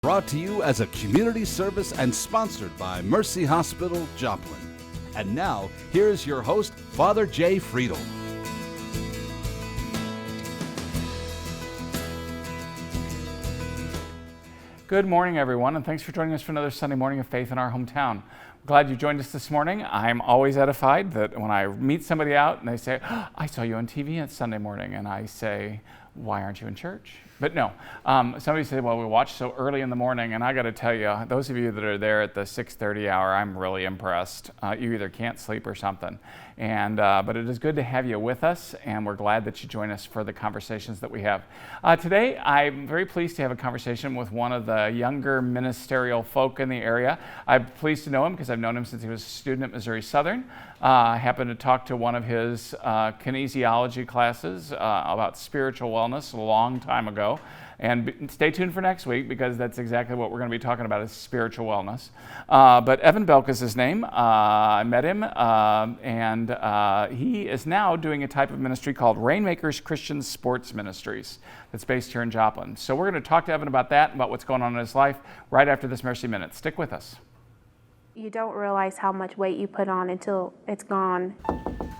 Brought to you as a community service and sponsored by Mercy Hospital, Joplin. And now, here's your host, Father Jay Friedel. Good morning, everyone, and thanks for joining us for another Sunday morning of faith in our hometown. Glad you joined us this morning. I'm always edified that when I meet somebody out and they say, oh, I saw you on TV on Sunday morning, and I say, why aren't you in church? But no, somebody said, well, we watch so early in the morning, and I got to tell you, those of you that are there at the 6:30 hour, I'm really impressed. You either can't sleep or something. But it is good to have you with us, and we're glad that you join us for the conversations that we have. Today, I'm very pleased to have a conversation with one of the younger ministerial folk in the area. I'm pleased to know him because I've known him since he was a student at Missouri Southern. I happened to talk to one of his kinesiology classes about spiritual wellness a long time ago. And stay tuned for next week because that's exactly what we're going to be talking about is spiritual wellness. But Evan Belk is his name. I met him and he is now doing a type of ministry called Rainmakers Christian Sports Ministries that's based here in Joplin. So we're going to talk to Evan about that and about what's going on in his life right after this Mercy Minute. Stick with us. You don't realize how much weight you put on until it's gone.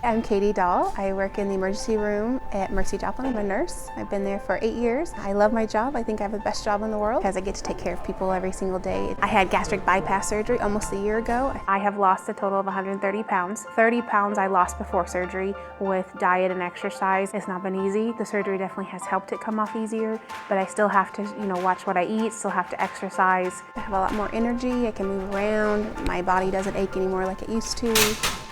I'm Katie Dahl. I work in the emergency room at Mercy Joplin. I'm a nurse. I've been there for 8 years. I love my job. I think I have the best job in the world because I get to take care of people every single day. I had gastric bypass surgery almost a year ago. I have lost a total of 130 pounds. 30 pounds I lost before surgery with diet and exercise. It's not been easy. The surgery definitely has helped it come off easier, but I still have to, watch what I eat, still have to exercise. I have a lot more energy. I can move around. My body doesn't ache anymore like it used to.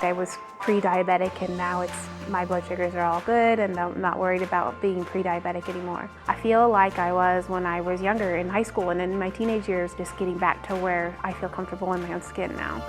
I was pre-diabetic and now my blood sugars are all good and I'm not worried about being pre-diabetic anymore. I feel like I was when I was younger in high school and in my teenage years, just getting back to where I feel comfortable in my own skin now.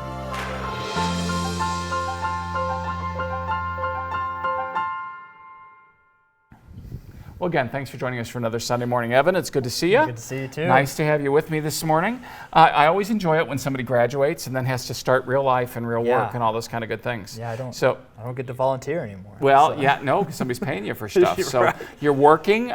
Well, again, thanks for joining us for another Sunday morning, Evan. It's good to see you. Good to see you, too. Nice to have you with me this morning. I always enjoy it when somebody graduates and then has to start real life and real work and all those kind of good things. Yeah, I don't get to volunteer anymore. Well, because somebody's paying you for stuff. You're so right. You're working,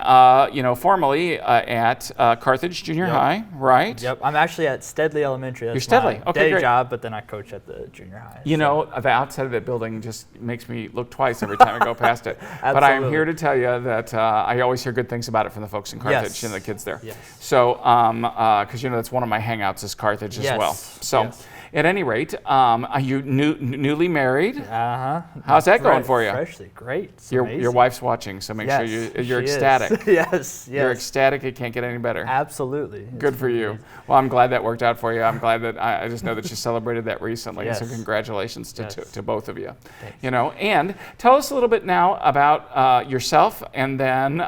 formally at Carthage Junior High, right? Yep. I'm actually at Steadley Elementary. That's You're Steadley. my Okay, day great. job, but then I coach at the junior high. The outside of that building just makes me look twice every time I go past it. But I'm here to tell you that I always hear good things about it from the folks in Carthage and the kids there. Yes. So, because that's one of my hangouts is Carthage as well. So, at any rate, are you newly married? How's that going for you? Freshly, great. Your wife's watching, so make sure you're ecstatic. Yes. You're ecstatic. It can't get any better. Absolutely. Good for you. Well, I'm glad that worked out for you. I'm glad that I just know that you celebrated that recently. Yes. So congratulations to both of you. Thanks. And tell us a little bit now about yourself and then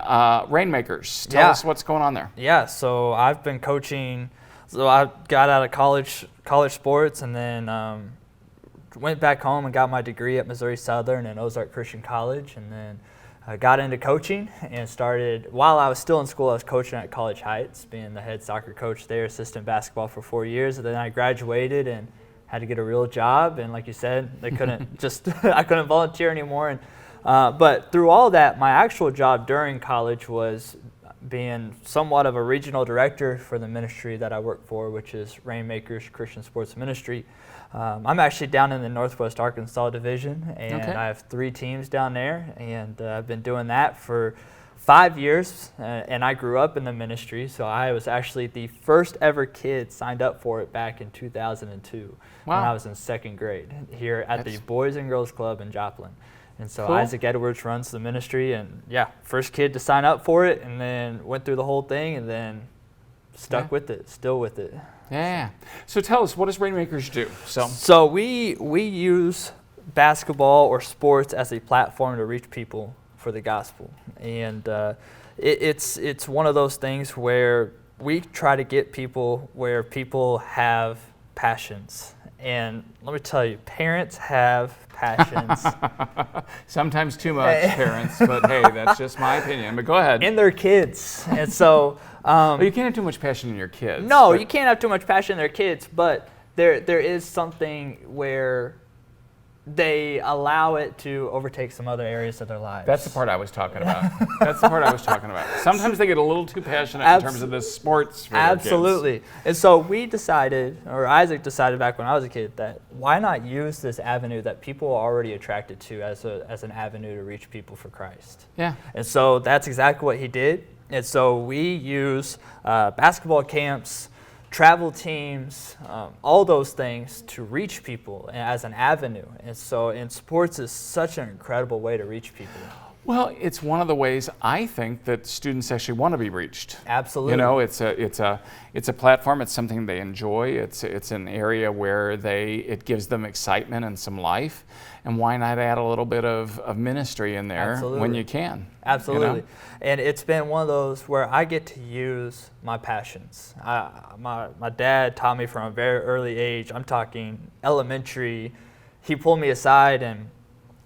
Rainmakers. Tell us what's going on there. Yeah, so I've been coaching. So I got out of college sports and then went back home and got my degree at Missouri Southern and Ozark Christian College, and then I got into coaching and started, while I was still in school, I was coaching at College Heights, being the head soccer coach there, assistant basketball for 4 years, and then I graduated and had to get a real job, and like you said, they couldn't I couldn't volunteer anymore, and but through all that, my actual job during college was being somewhat of a regional director for the ministry that I work for, which is Rainmakers Christian Sports Ministry. I'm actually down in the Northwest Arkansas division, and I have 3 teams down there, and I've been doing that for 5 years, and I grew up in the ministry, so I was actually the first ever kid signed up for it back in 2002 when I was in 2nd grade here at the Boys and Girls Club in Joplin. And so Isaac Edwards runs the ministry, and first kid to sign up for it, and then went through the whole thing, and then stuck with it, still with it. Yeah. So tell us, what does Rainmakers do? So we use basketball or sports as a platform to reach people for the gospel, and it's one of those things where we try to get people where people have passions. And let me tell you, parents have passions. Sometimes too much, parents, but hey, that's just my opinion. But go ahead. In their kids. And so... well, you can't have too much passion in your kids. No, you can't have too much passion in their kids, but there is something where they allow it to overtake some other areas of their lives. That's the part I was talking about. That's the part I was talking about. Sometimes they get a little too passionate in terms of the sports for their kids. Absolutely. And so we decided, or Isaac decided back when I was a kid, that why not use this avenue that people are already attracted to as an avenue to reach people for Christ. Yeah. And so that's exactly what he did. And so we use basketball camps, travel teams, all those things to reach people as an avenue. And so in sports is such an incredible way to reach people. Well, it's one of the ways I think that students actually want to be reached. Absolutely. You know, it's a platform. It's something they enjoy. It's an area where it gives them excitement and some life. And why not add a little bit of ministry in there Absolutely. when you can? Absolutely. You know? And it's been one of those where I get to use my passions. My dad taught me from a very early age. I'm talking elementary. He pulled me aside and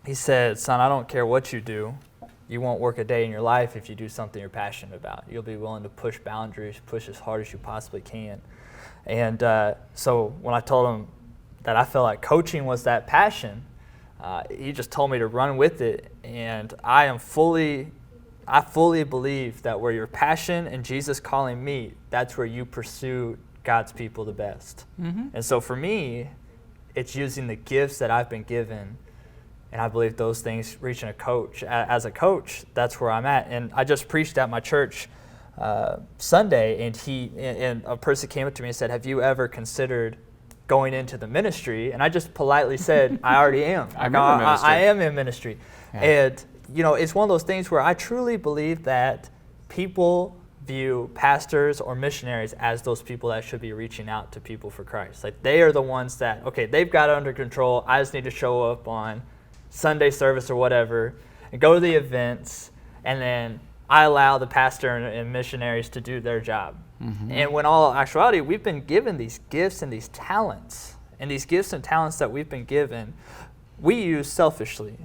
he said, "Son, I don't care what you do. You won't work a day in your life if you do something you're passionate about. You'll be willing to push boundaries, push as hard as you possibly can." And so when I told him that I felt like coaching was that passion, he just told me to run with it. And I fully believe that where your passion and Jesus calling meet, that's where you pursue God's people the best. Mm-hmm. And so for me, it's using the gifts that I've been given. And I believe those things reaching a coach. As a coach, that's where I'm at. And I just preached at my church Sunday, and a person came up to me and said, "Have you ever considered going into the ministry?" And I just politely said, "I already am. I am in ministry." Yeah. And it's one of those things where I truly believe that people view pastors or missionaries as those people that should be reaching out to people for Christ. Like they are the ones that, okay, they've got it under control. I just need to show up on Sunday service or whatever and go to the events, and then I allow the pastor and missionaries to do their job. Mm-hmm. And when all actuality, we've been given these gifts and these talents. And these gifts and talents that we've been given, we use selfishly.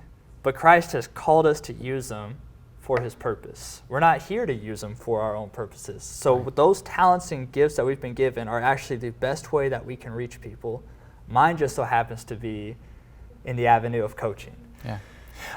But Christ has called us to use them for his purpose. We're not here to use them for our own purposes. So right. Those talents and gifts that we've been given are actually the best way that we can reach people. Mine just so happens to be in the avenue of coaching. Yeah.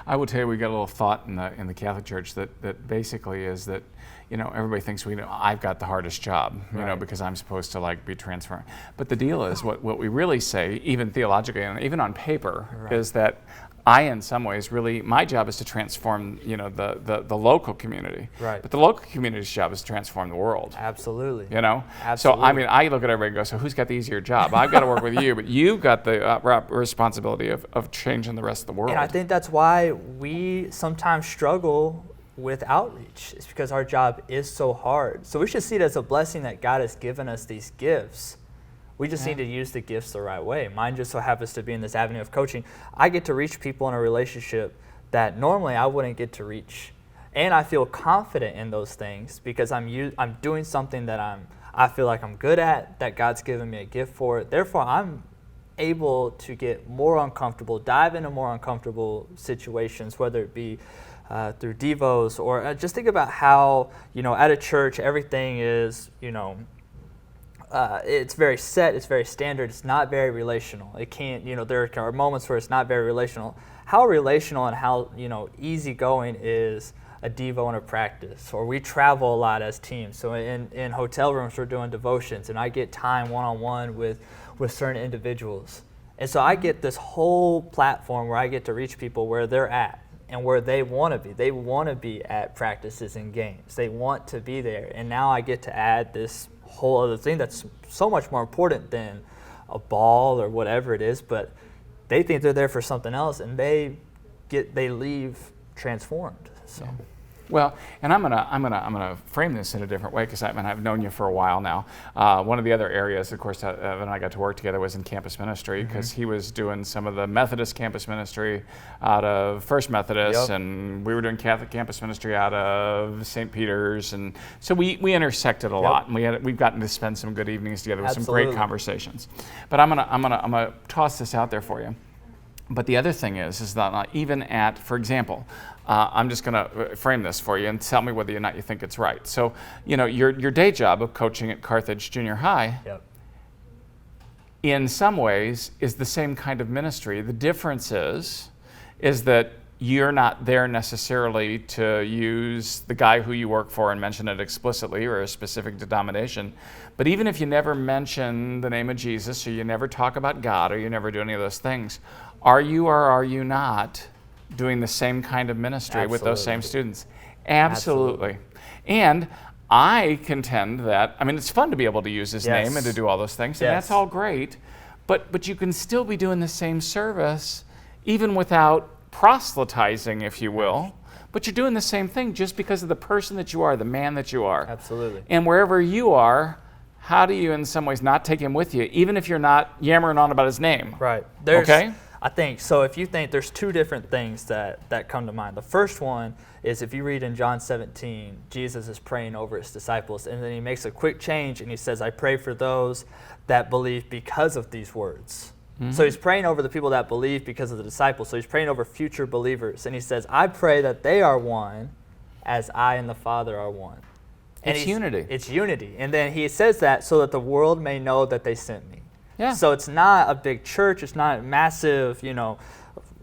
I will tell you, we got a little thought in the Catholic Church that basically is that, everybody thinks I've got the hardest job, right. Because I'm supposed to be transferring. But the deal is what we really say, even theologically and even on paper, right. is that I, in some ways, really, my job is to transform, the local community. Right. But the local community's job is to transform the world. Absolutely. Absolutely. So, I look at everybody and go, so who's got the easier job? I've got to work with you, but you've got the responsibility of changing the rest of the world. And I think that's why we sometimes struggle with outreach. It's because our job is so hard. So we should see it as a blessing that God has given us these gifts. We just need to use the gifts the right way. Mine just so happens to be in this avenue of coaching. I get to reach people in a relationship that normally I wouldn't get to reach. And I feel confident in those things because I'm doing something that I feel like I'm good at, that God's given me a gift for. Therefore, I'm able to get more uncomfortable, dive into more uncomfortable situations, whether it be through devos or just think about how, at a church, everything is, it's very set, it's very standard, it's not very relational. It can't, there are moments where it's not very relational. How relational and how, easygoing is a devo in a practice? Or we travel a lot as teams. So in hotel rooms, we're doing devotions, and I get time one-on-one with certain individuals. And so I get this whole platform where I get to reach people where they're at and where they want to be. They want to be at practices and games. They want to be there. And now I get to add this whole other thing that's so much more important than a ball or whatever it is, but they think they're there for something else, and they leave transformed. So. Yeah. Well, and I'm gonna frame this in a different way because I've known you for a while now. One of the other areas, of course, Evan and I got to work together was in campus ministry because he was doing some of the Methodist campus ministry out of First Methodist, and we were doing Catholic campus ministry out of St. Peter's, and so we intersected a lot, and we've gotten to spend some good evenings together with some great conversations. But I'm gonna toss this out there for you. But the other thing is that even at, for example, I'm just going to frame this for you and tell me whether or not you think it's right. So, your day job of coaching at Carthage Junior High, in some ways is the same kind of ministry. The difference is that you're not there necessarily to use the guy who you work for and mention it explicitly or a specific denomination. But even if you never mention the name of Jesus, or you never talk about God, or you never do any of those things, are you or are you not doing the same kind of ministry with those same students? Absolutely. And I contend that, I mean, it's fun to be able to use his name and to do all those things, and that's all great, but you can still be doing the same service even without proselytizing, if you will, but you're doing the same thing just because of the person that you are, the man that you are. Absolutely. And wherever you are, how do you in some ways not take him with you, even if you're not yammering on about his name? Right. Okay? I think, so if you think there's two different things that come to mind. The first one is if you read in John 17, Jesus is praying over his disciples, and then he makes a quick change and he says, I pray for those that believe because of these words. So he's praying over the people that believe because of the disciples. So he's praying over future believers. And he says, I pray that they are one as I and the Father are one. And it's unity. It's unity. And then he says that so that the world may know that they sent me. Yeah. So it's not a big church. It's not massive,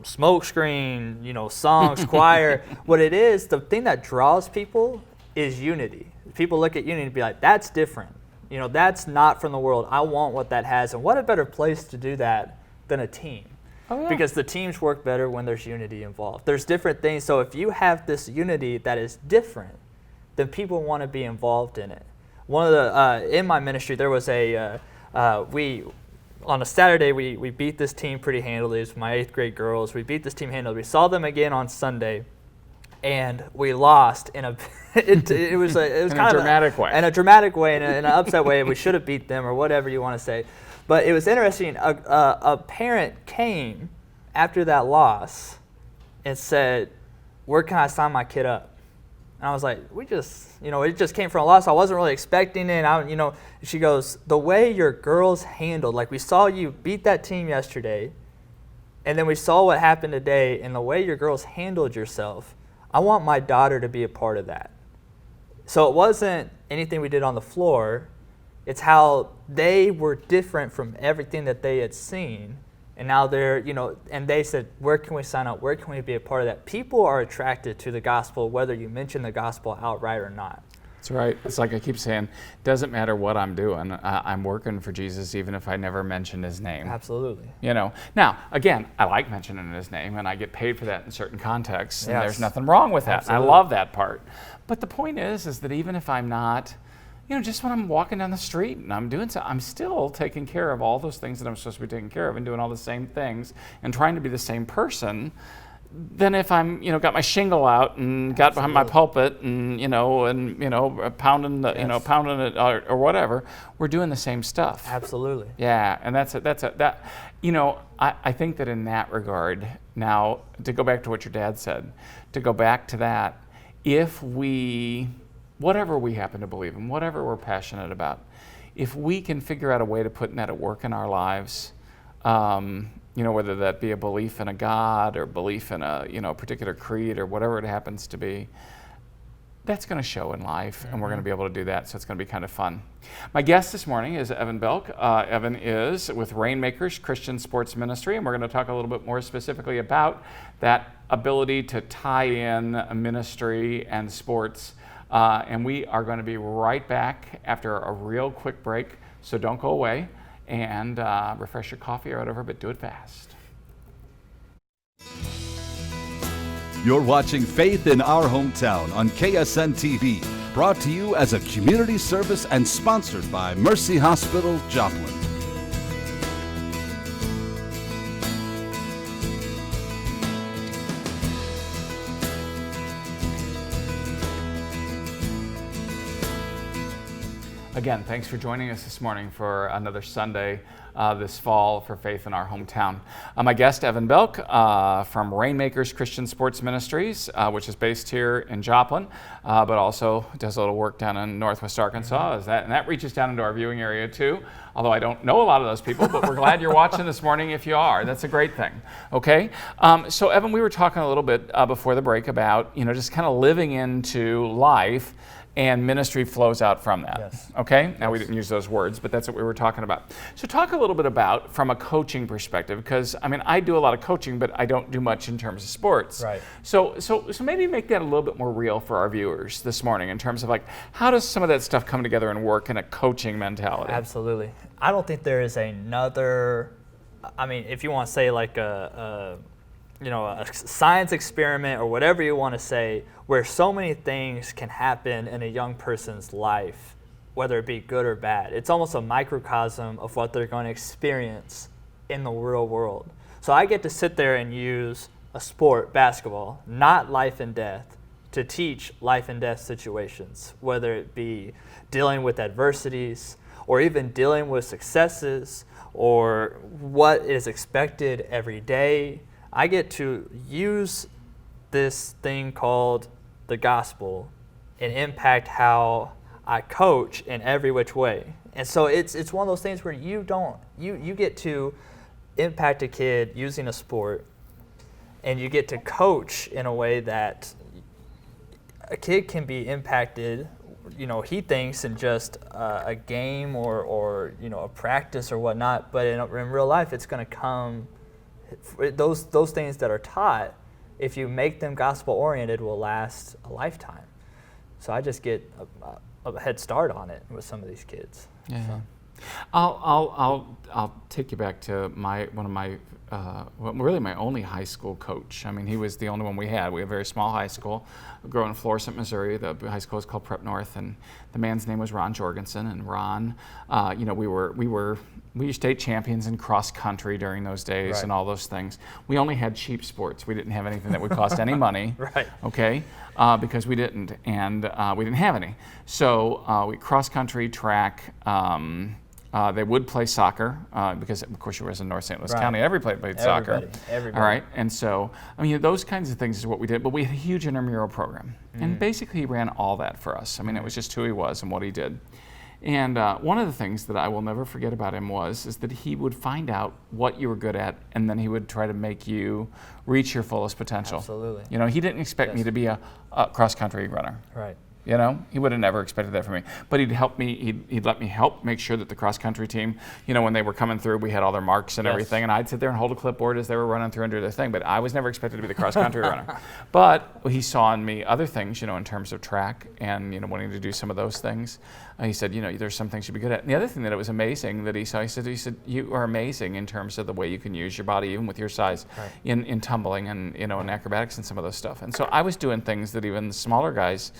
smoke screen, songs, choir. What it is, the thing that draws people is unity. People look at unity and be like, that's different. That's not from the world. I want what that has. And what a better place to do that than a team. Oh, yeah. Because the teams work better when there's unity involved. There's different things. So if you have this unity that is different, then people want to be involved in it. One of the, in my ministry, there was on a Saturday, we beat this team pretty handily. It was my 8th grade girls. We beat this team handily. We saw them again on Sunday. And we lost in a it was in kind a dramatic of way. In a dramatic way, in an upset way. We should have beat them or whatever you want to say. But it was interesting. A parent came after that loss and said, where can I sign my kid up? And I was like, it just came from a loss. I wasn't really expecting it. She goes, the way your girls handled, like we saw you beat that team yesterday, and then we saw what happened today, and the way your girls handled yourself, I want my daughter to be a part of that. So it wasn't anything we did on the floor. It's how they were different from everything that they had seen. And now they're, and they said, where can we sign up? Where can we be a part of that? People are attracted to the gospel, whether you mention the gospel outright or not. That's right. It's like I keep saying, doesn't matter what I'm doing. I'm working for Jesus even if I never mention his name. Absolutely. Now, again, I like mentioning his name and I get paid for that in certain contexts. And there's nothing wrong with that. I love that part. But the point is that even if I'm not, just when I'm walking down the street and I'm doing something, I'm still taking care of all those things that I'm supposed to be taking care of and doing all the same things and trying to be the same person. Then if I'm, got my shingle out and got behind my pulpit and, pounding it or whatever, we're doing the same stuff. Absolutely. Yeah, and I think that in that regard, now to go back to what your dad said, to go back to that, if we, whatever we happen to believe in, whatever we're passionate about, if we can figure out a way to put that at work in our lives, whether that be a belief in a God or belief in a particular creed or whatever it happens to be, that's going to show in life, and we're going to be able to do that, so it's going to be kind of fun. My guest this morning is Evan Belk. Evan is with Rainmakers Christian Sports Ministry, and we're going to talk a little bit more specifically about that ability to tie in ministry and sports. And we are going to be right back after a real quick break, so don't go away. And refresh your coffee or whatever, but do it fast. You're watching Faith in Our Hometown on KSN TV, brought to you as a community service and sponsored by Mercy Hospital, Joplin. Again, thanks for joining us this morning for another Sunday this fall for Faith in Our Hometown. My guest, Evan Belk from Rainmakers Christian Sports Ministries, which is based here in Joplin, but also does a little work down in Northwest Arkansas. And that reaches down into our viewing area too, although I don't know a lot of those people, but we're glad you're watching this morning if you are. That's a great thing, okay? So Evan, we were talking a little bit before the break about, just kind of living into life and ministry flows out from that. Yes. Okay? Now, we didn't use those words, but that's what we were talking about. So talk a little bit about, from a coaching perspective, because, I mean, I do a lot of coaching, but I don't do much in terms of sports. Right. So maybe make that a little bit more real for our viewers this morning in terms of, like, how does some of that stuff come together and work in a coaching mentality? Absolutely. I don't think there is another, I mean, if you want to say like a science experiment or whatever you want to say, where so many things can happen in a young person's life, whether it be good or bad. It's almost a microcosm of what they're going to experience in the real world. So I get to sit there and use a sport, basketball, not life and death, to teach life and death situations, whether it be dealing with adversities or even dealing with successes or what is expected every day. I get to use this thing called the gospel and impact how I coach in every which way. And so it's one of those things where you get to impact a kid using a sport, and you get to coach in a way that a kid can be impacted, he thinks in just a game or a practice or whatnot, but in real life it's going to come. Those things that are taught, if you make them gospel oriented, will last a lifetime. So I just get a head start on it with some of these kids. Yeah. So. I'll take you back to my only high school coach. I mean, he was the only one we had. We had a very small high school, growing in Florissant, Missouri. The high school was called Prep North, and the man's name was Ron Jorgensen. And Ron, we were state champions in cross country during those days, Right. and all those things. We only had cheap sports. We didn't have anything that would cost any money. Right. Okay, because we didn't, and we didn't have any. So we cross country, track. They would play soccer because, of course, you were in North St. Louis Right. County. Everybody played soccer. Everybody. All right, and so I mean, those kinds of things is what we did. But we had a huge intramural program, and basically he ran all that for us. I mean, it was just who he was and what he did. And one of the things that I will never forget about him is that he would find out what you were good at, and then he would try to make you reach your fullest potential. Absolutely. He didn't expect me Yes. to be a cross-country runner. Right. He would have never expected that from me. But he'd help me. He'd let me help make sure that the cross-country team, when they were coming through, we had all their marks and Yes. everything, and I'd sit there and hold a clipboard as they were running through and do their thing. But I was never expected to be the cross-country runner. But he saw in me other things, in terms of track and wanting to do some of those things. He said, there's some things you'd be good at. And the other thing that it was amazing that he saw, he said, you are amazing in terms of the way you can use your body, even with your size, Right. in tumbling and in acrobatics and some of those stuff. And so I was doing things that even the smaller guys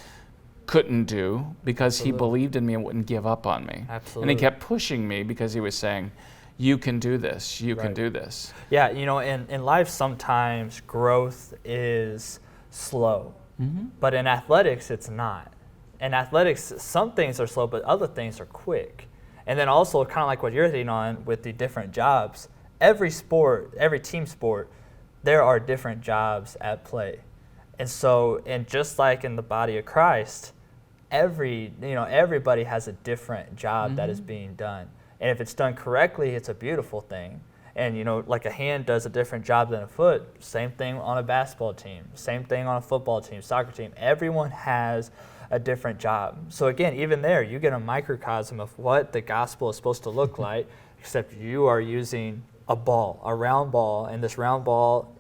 couldn't do because Absolutely. he believed in me and wouldn't give up on me. Absolutely. And he kept pushing me because he was saying, you can do this, you can Right. do this. Yeah, in life sometimes growth is slow, but in athletics it's not. In athletics, some things are slow, but other things are quick. And then also, kind of like what you're hitting on with the different jobs, every sport, every team sport, there are different jobs at play. And so, and just like in the body of Christ, everybody has a different job that is being done. And if it's done correctly, it's a beautiful thing. And like a hand does a different job than a foot, same thing on a basketball team, same thing on a football team, soccer team. Everyone has a different job. So again, even there, you get a microcosm of what the gospel is supposed to look like, except you are using a ball, a round ball, and this round ball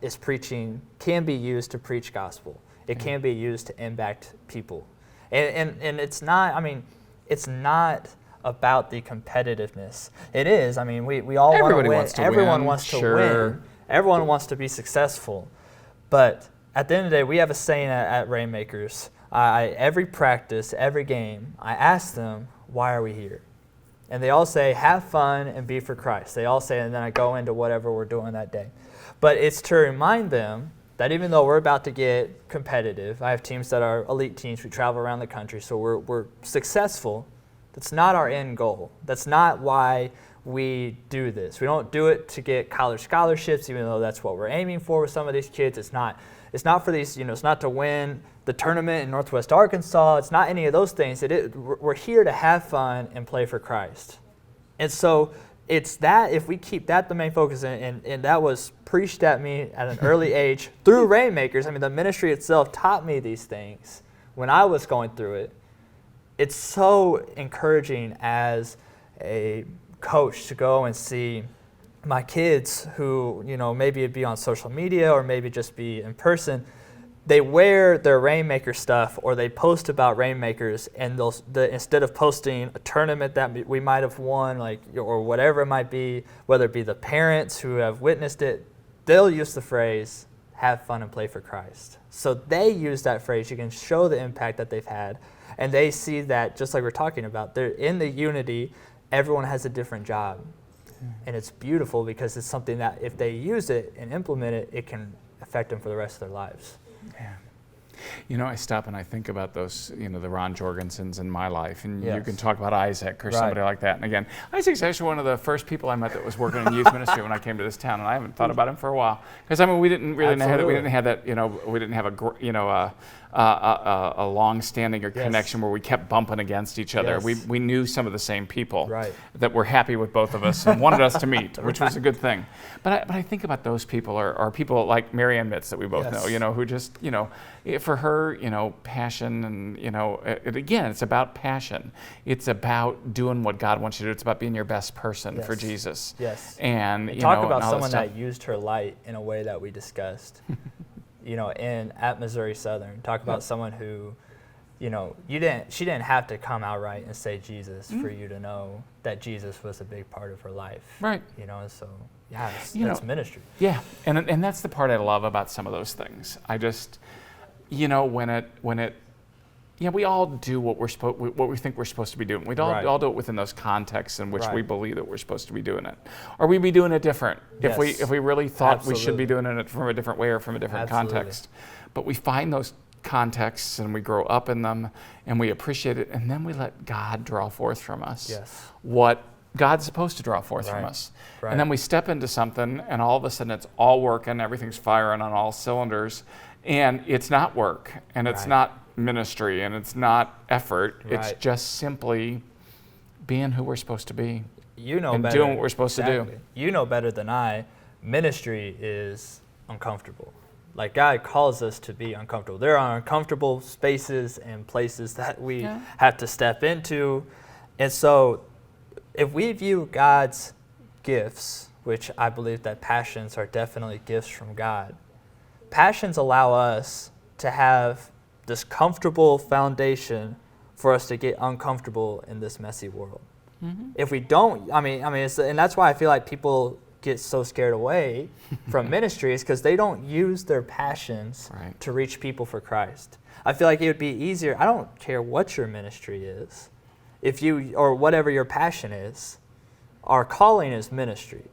can be used to preach gospel. It can be used to impact people. And it's not, it's not about the competitiveness. It is, we all want to win. Everyone wants to win. Everyone wants to be successful. But at the end of the day, we have a saying at Rainmakers. Every practice, every game, I ask them, why are we here? And they all say, have fun and be for Christ. They all say, and then I go into whatever we're doing that day. But it's to remind them that even though we're about to get competitive, I have teams that are elite teams, we travel around the country, so we're successful. That's not our end goal. That's not why we do this. We don't do it to get college scholarships, even though that's what we're aiming for with some of these kids. It's not for these, it's not to win the tournament in Northwest Arkansas. It's not any of those things. We're here to have fun and play for Christ. And so it's that, if we keep that the main focus, and that was preached at me at an early age through Rainmakers. The ministry itself taught me these things when I was going through it. it's so encouraging as a coach to go and see my kids who, maybe it'd be on social media or maybe just be in person. They wear their Rainmaker stuff, or they post about Rainmakers, and instead of posting a tournament that we might have won, or whatever it might be, whether it be the parents who have witnessed it, they'll use the phrase, have fun and play for Christ. So they use that phrase. You can show the impact that they've had, and they see that, just like we're talking about, they're in the unity, everyone has a different job. And it's beautiful because it's something that if they use it and implement it, it can affect them for the rest of their lives. Yeah. I stop and I think about those, the Ron Jorgensens in my life, and Yes. you can talk about Isaac or Right. somebody like that. And again, Isaac's actually one of the first people I met that was working in youth ministry when I came to this town, and I haven't thought about him for a while because we didn't really have that. We didn't have that. We didn't have a long-standing connection where we kept bumping against each other. Yes. We knew some of the same people Right. that were happy with both of us and wanted us to meet, which was a good thing. But I think about those people are people like Mary Ann Mitz that we both Yes. know, who just, for her, passion and, it's about passion. It's about doing what God wants you to do. It's about being your best person for Yes. Jesus. Yes. And talk about and all someone stuff. that used her light in a way that we discussed. At Missouri Southern, talk about someone who, she didn't have to come out right and say Jesus for you to know that Jesus was a big part of her life. Right. So yeah, that's ministry. Yeah, and that's the part I love about some of those things. I just, we all do what we think we're supposed to be doing. We Right. all do it within those contexts in which we Right. believe that we're supposed to be doing it. Or we'd be doing it different Yes. if we really thought we should be Absolutely. doing it from a different way or from a different Absolutely. context. But we find those contexts and we grow up in them and we appreciate it, and then we let God draw forth from us Yes. what God's supposed to draw forth from Right. us. Right. And then we step into something and all of a sudden it's all working, everything's firing on all cylinders, and it's not work, and it's Right. not ministry, and it's not effort. It's Right. just simply being who we're supposed to be. And Better. doing what we're supposed to do. Exactly. You know better than I, ministry is uncomfortable. Like, God calls us to be uncomfortable. There are uncomfortable spaces and places that we have to step into. And so if we view God's gifts, which I believe that passions are definitely gifts from God, passions allow us to have this comfortable foundation for us to get uncomfortable in this messy world. Mm-hmm. If we don't, and that's why I feel like people get so scared away from ministry, is because they don't use their passions Right. to reach people for Christ. I feel like it would be easier. I don't care what your ministry is, or whatever your passion is. Our calling is ministry.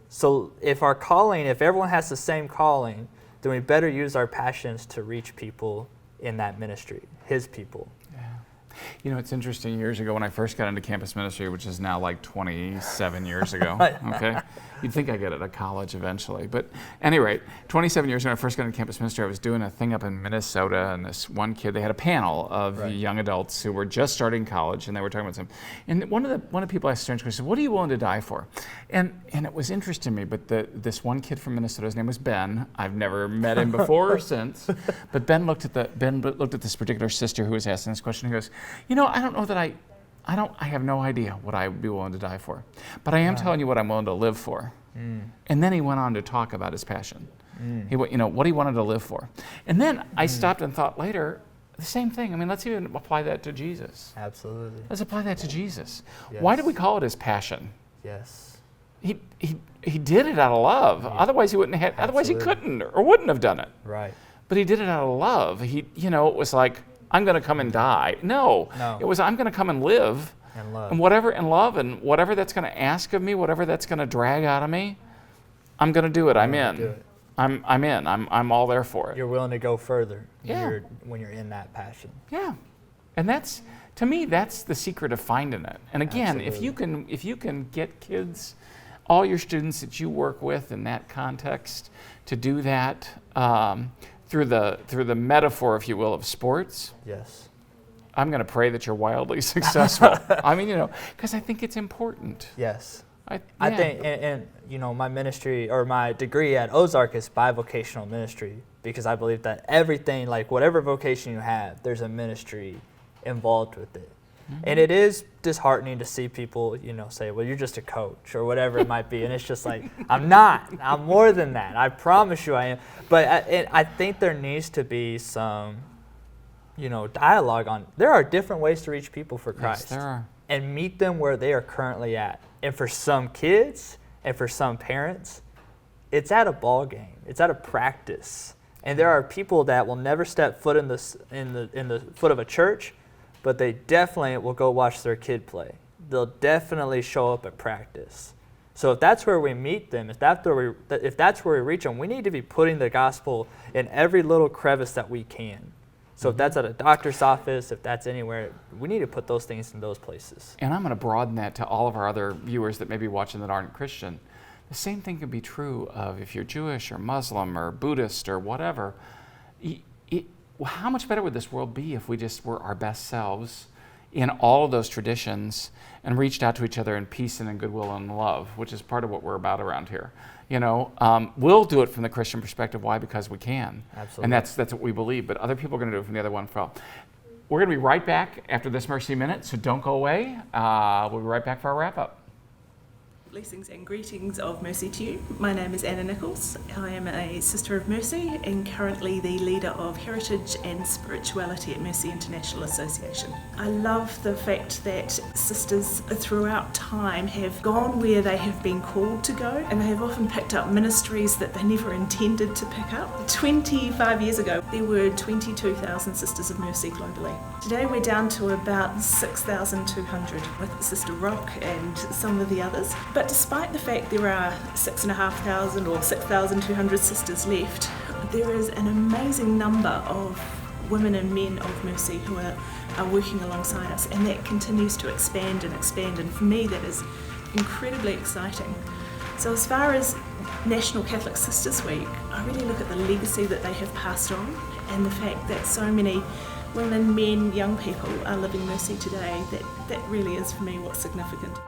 So if everyone has the same calling, then we better use our passions to reach people in that ministry, His people. It's interesting, years ago when I first got into campus ministry, which is now like 27 years ago, okay? You'd think I'd get it at college eventually. But at any rate, 27 years ago when I first got into campus ministry, I was doing a thing up in Minnesota, and this one kid, they had a panel of young adults who were just starting college, and they were talking about something. And one of the people asked a strange question, what are you willing to die for? And it was interesting to me, but this one kid from Minnesota, his name was Ben. I've never met him before or since. But Ben looked at this particular sister who was asking this question. He goes, I don't know that I have no idea what I would be willing to die for, but I am telling you what I'm willing to live for. And then he went on to talk about his passion. What he wanted to live for. And then I stopped and thought later, the same thing. Let's even apply that to Jesus. Absolutely. Let's apply that to Jesus. Yes. Why did we call it his passion? Yes. He did it out of love. Otherwise he couldn't or wouldn't have done it. Right. But he did it out of love. It was like, I'm going to come and die. No. It was, I'm going to come and live. And love. And whatever that's going to ask of me, whatever that's going to drag out of me, I'm going to do it. I'm in. I'm in. I'm all there for it. You're willing to go further Yeah. when you're in that passion. Yeah. And that's, to me, that's the secret of finding it. And again, if you can get kids, all your students that you work with in that context, to do that through the metaphor, if you will, of sports. Yes. I'm going to pray that you're wildly successful. Because I think it's important. Yes. I think, and my ministry or my degree at Ozark is bivocational ministry, because I believe that everything, like whatever vocation you have, there's a ministry involved with it. And it is disheartening to see people, say, well, you're just a coach or whatever it might be. And it's just like, I'm not. I'm more than that. I promise you I am. But I think there needs to be some, dialogue on, there are different ways to reach people for Christ. Yes, there are. And meet them where they are currently at. And for some kids and for some parents, it's at a ball game. It's at a practice. And there are people that will never step foot in the foot of a church, but they definitely will go watch their kid play. They'll definitely show up at practice. So if that's where we meet them, if that's where we reach them, we need to be putting the gospel in every little crevice that we can. So if that's at a doctor's office, if that's anywhere, we need to put those things in those places. And I'm going to broaden that to all of our other viewers that may be watching that aren't Christian. The same thing can be true of if you're Jewish or Muslim or Buddhist or whatever. How much better would this world be if we just were our best selves in all of those traditions and reached out to each other in peace and in goodwill and love, which is part of what we're about around here. We'll do it from the Christian perspective. Why? Because we can. Absolutely. And that's what we believe. But other people are going to do it from the other one. We're going to be right back after this Mercy Minute, so don't go away. We'll be right back for our wrap-up. Blessings and greetings of mercy to you. My name is Anna Nichols. I am a Sister of Mercy and currently the leader of Heritage and Spirituality at Mercy International Association. I love the fact that sisters throughout time have gone where they have been called to go, and they have often picked up ministries that they never intended to pick up. 25 years ago, there were 22,000 Sisters of Mercy globally. Today we're down to about 6,200 with Sister Rock and some of the others. But despite the fact there are 6,500 or 6,200 sisters left, there is an amazing number of women and men of mercy who are working alongside us, and that continues to expand and expand, and for me that is incredibly exciting. So as far as National Catholic Sisters Week, I really look at the legacy that they have passed on and the fact that so many women, men, young people are living mercy today. That really is for me what's significant.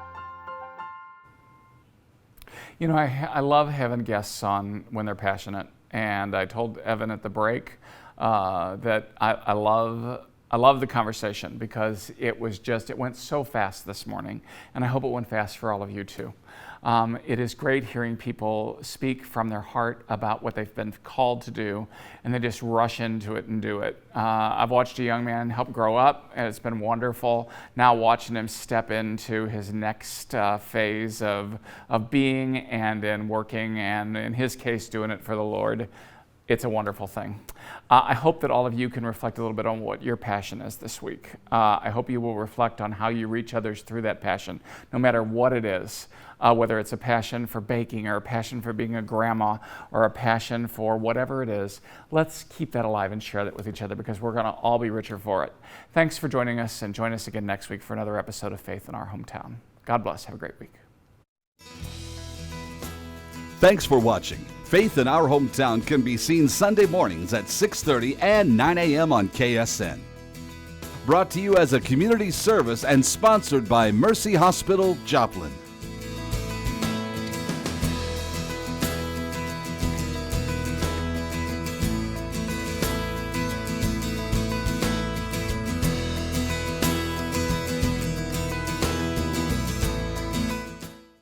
I love having guests on when they're passionate, and I told Evan at the break that I love the conversation because it went so fast this morning, and I hope it went fast for all of you too. It is great hearing people speak from their heart about what they've been called to do, and they just rush into it and do it. I've watched a young man help grow up, and it's been wonderful. Now watching him step into his next phase of being and in working, and in his case, doing it for the Lord. It's a wonderful thing. I hope that all of you can reflect a little bit on what your passion is this week. I hope you will reflect on how you reach others through that passion, no matter what it is, whether it's a passion for baking or a passion for being a grandma or a passion for whatever it is. Let's keep that alive and share that with each other because we're going to all be richer for it. Thanks for joining us, and join us again next week for another episode of Faith in Our Hometown. God bless. Have a great week. Thanks for watching. Faith in Our Hometown can be seen Sunday mornings at 6:30 and 9 a.m. on KSN. Brought to you as a community service and sponsored by Mercy Hospital, Joplin.